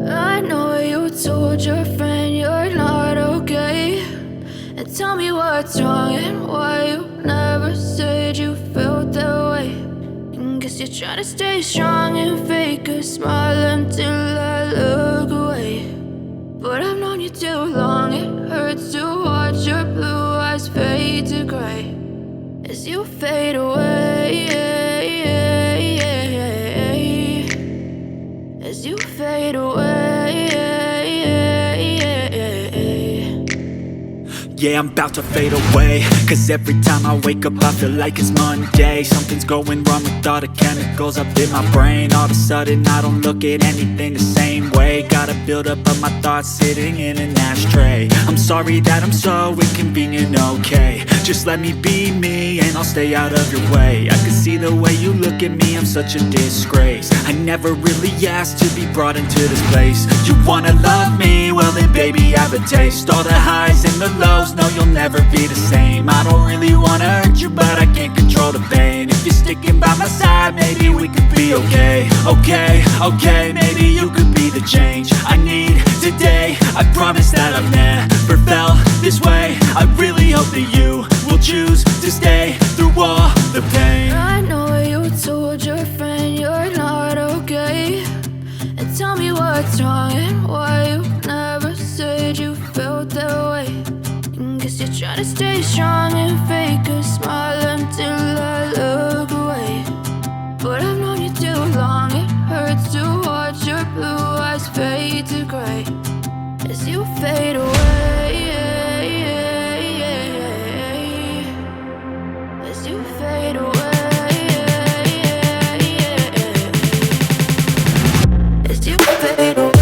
I know you told your friend you're not okay, and tell me what's wrong and why you never said you felt that way. And guess you're trying to stay strong and fake a smile until I look away. But I've known you too long, it hurts to watch your blue eyes fade to gray as you fade away, as you fade away. Yeah, I'm about to fade away, cause every time I wake up I feel like it's Monday. Something's going wrong with all the chemicals up in my brain. All of a sudden I don't look at anything the same way. Got a build up of my thoughts sitting in an ashtray. I'm sorry that I'm so inconvenient, okay. Just let me be me and I'll stay out of your way. I can see the way you look at me, I'm such a disgrace. I never really asked to be brought into this place. You wanna love me? Well then baby have a taste. All the highs and the lows, no you'll never be the same. I don't really wanna hurt you but I can't control the pain. If you're sticking by my side maybe we could be okay. Okay, maybe you could be the change I need today. I promise that I've never felt this way. I really hope that you will choose to stay through all the pain. I know you told your friend you're not okay, and tell me what's wrong and why you never said you felt that way. And guess you're trying to stay strong and fake a smile until I look away. But I've known you too long, it hurts to watch your blue eyes fade to gray as you fade away, as you fade away. As you fade away.